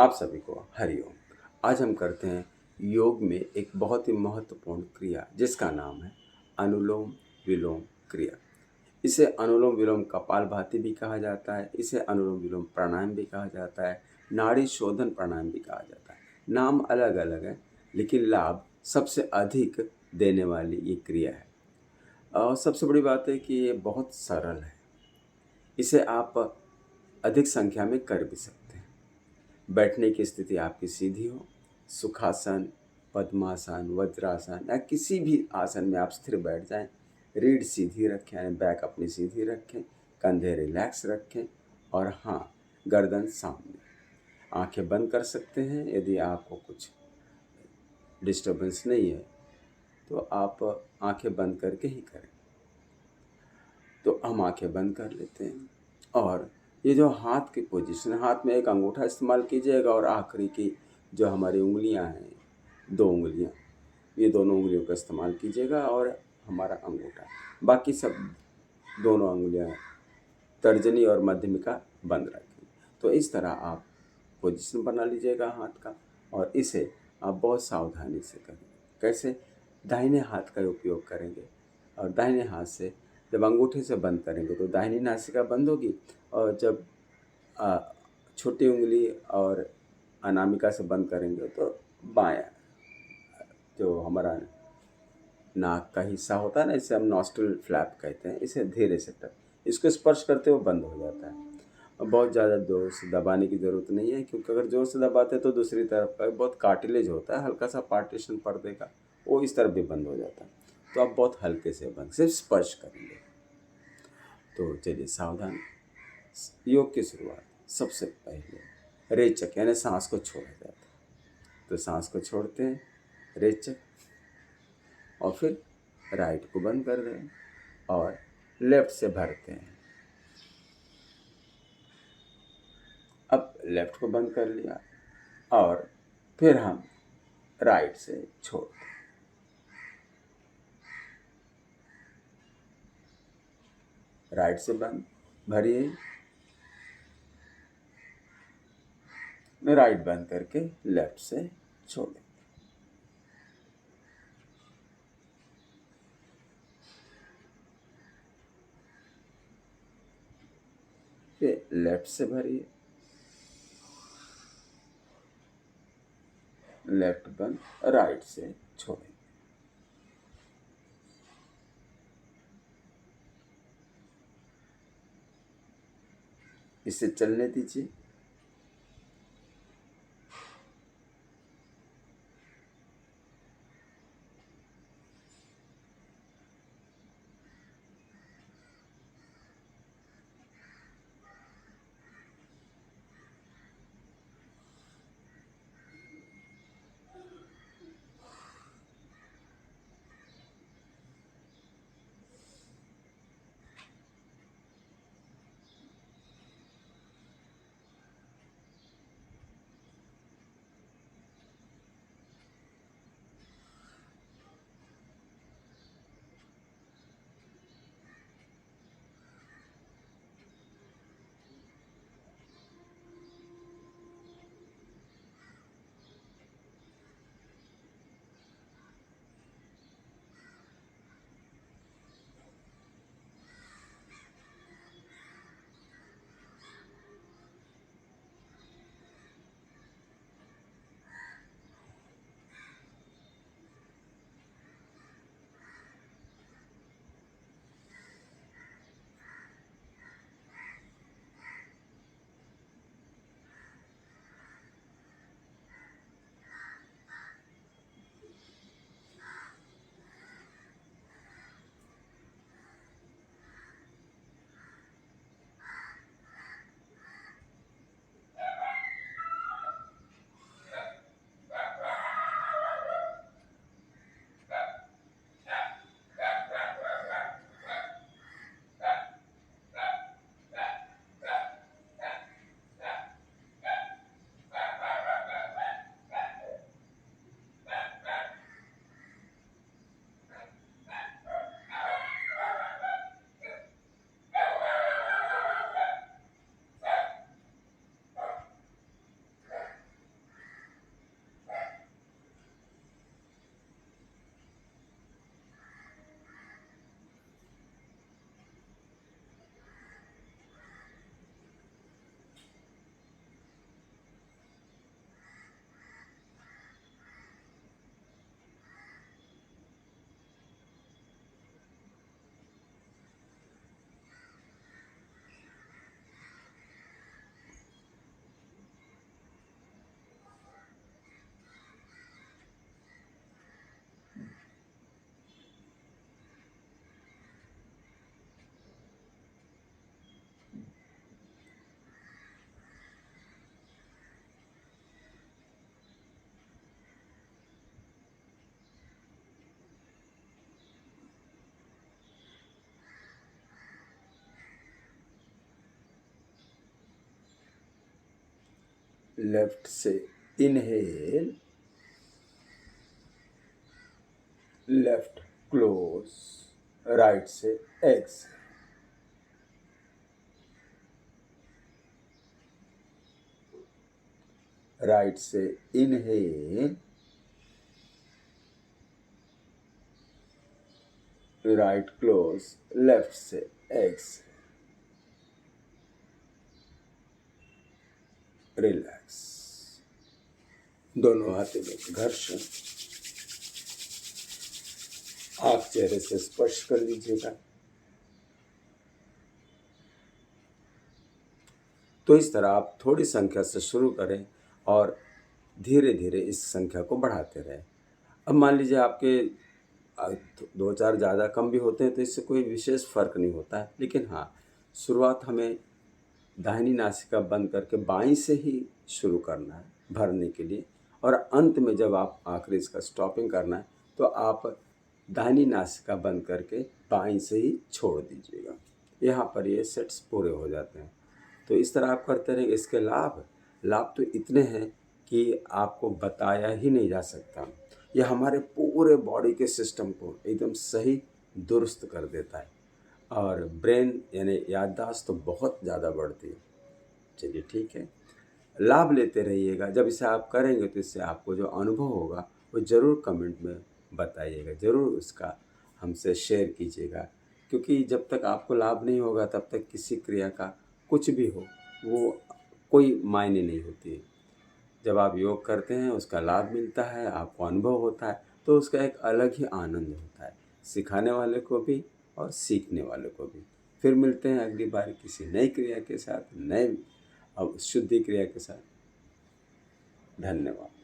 आप सभी को हरिओम। आज हम करते हैं योग में एक बहुत ही महत्वपूर्ण क्रिया जिसका नाम है अनुलोम विलोम क्रिया। इसे अनुलोम विलोम कपालभाति भी कहा जाता है, इसे अनुलोम विलोम प्राणायाम भी कहा जाता है, नाड़ी शोधन प्राणायाम भी कहा जाता है। नाम अलग अलग है लेकिन लाभ सबसे अधिक देने वाली ये क्रिया है। और सबसे बड़ी बात है कि ये बहुत सरल है। इसे आप अधिक संख्या में कर भी सकते हैं। बैठने की स्थिति आपकी सीधी हो, सुखासन, पद्मासन, वज्रासन या किसी भी आसन में आप स्थिर बैठ जाएं। रीढ़ सीधी रखें यानी बैक अपनी सीधी रखें, कंधे रिलैक्स रखें और हाँ, गर्दन सामने। आंखें बंद कर सकते हैं। यदि आपको कुछ डिस्टर्बेंस नहीं है तो आप आंखें बंद करके ही करें। तो हम आंखें बंद कर लेते हैं और ये जो हाथ की पोजीशन है, हाथ में एक अंगूठा इस्तेमाल कीजिएगा और आखिरी की जो हमारी उंगलियां हैं, 2 उंगलियां, ये दोनों उंगलियों का इस्तेमाल कीजिएगा और हमारा अंगूठा, बाकी सब दोनों उंगलियां तर्जनी और मध्यमिका बंद रखें। तो इस तरह आप पोजीशन बना लीजिएगा हाथ का और इसे आप बहुत सावधानी से करें। कैसे? दाहिने हाथ का उपयोग करेंगे और दाहिने हाथ से जब अंगूठे से बंद करेंगे तो दाहिनी नासिका बंद होगी और जब छोटी उंगली और अनामिका से बंद करेंगे तो बायां जो हमारा नाक का हिस्सा होता है ना, इसे हम नॉस्ट्रिल फ्लैप कहते हैं, इसे धीरे से इसको स्पर्श करते हुए बंद हो जाता है। और बहुत ज़्यादा जोर से दबाने की ज़रूरत नहीं है, क्योंकि अगर जोर से दबाते हैं तो दूसरी तरफ का बहुत कार्टिलेज होता है, हल्का सा पार्टीशन पर्दे का, वो इस तरफ भी बंद हो जाता है। तो आप बहुत हल्के से बंद, सिर्फ स्पर्श करेंगे। तो चलिए सावधान। योग की शुरुआत सबसे पहले रेचक यानी सांस को छोड़ा जाता है। तो सांस को छोड़ते हैं, रेचक, और फिर राइट को बंद कर दें और लेफ्ट से भरते हैं। अब लेफ्ट को बंद कर लिया और फिर हम राइट से छोड़ते हैं। राइट से बंद भरिए, राइट बंद करके लेफ्ट से छोड़ें। फिर लेफ्ट से भरिए, लेफ्ट बंद, राइट से छोड़ें। इसे चलने दीजिए। लेफ्ट से इनहेल, लेफ्ट क्लोज, राइट से एक्सहेल। राइट से इनहेल, राइट क्लोज, लेफ्ट से एक्सहेल। रिलैक्स। दोनों हाथों में घर्षण, आंख चेहरे से स्पर्श कर लीजिएगा। तो इस तरह आप थोड़ी संख्या से शुरू करें और धीरे धीरे इस संख्या को बढ़ाते रहें। अब मान लीजिए आपके 2-4 ज़्यादा कम भी होते हैं तो इससे कोई विशेष फ़र्क नहीं होता है, लेकिन हाँ, शुरुआत हमें दाहिनी नासिका बंद करके बाईं से ही शुरू करना है भरने के लिए, और अंत में जब आप आखिरी इसका स्टॉपिंग करना है तो आप दाहिनी नासिका बंद करके बाईं से ही छोड़ दीजिएगा। यहाँ पर ये सेट्स पूरे हो जाते हैं। तो इस तरह आप करते रहेंगे। इसके लाभ तो इतने हैं कि आपको बताया ही नहीं जा सकता। यह हमारे पूरे बॉडी के सिस्टम को एकदम सही दुरुस्त कर देता है और ब्रेन यानी याददाश्त तो बहुत ज़्यादा बढ़ती है। चलिए ठीक है, लाभ लेते रहिएगा। जब इसे आप करेंगे तो इससे आपको जो अनुभव होगा वो ज़रूर कमेंट में बताइएगा, ज़रूर उसका हमसे शेयर कीजिएगा, क्योंकि जब तक आपको लाभ नहीं होगा तब तक किसी क्रिया का कुछ भी हो वो कोई मायने नहीं होती है। जब आप योग करते हैं उसका लाभ मिलता है, आपको अनुभव होता है, तो उसका एक अलग ही आनंद होता है, सिखाने वाले को भी और सीखने वाले को भी। फिर मिलते हैं अगली बार किसी नई क्रिया के साथ, नए शुद्धि क्रिया के साथ। धन्यवाद।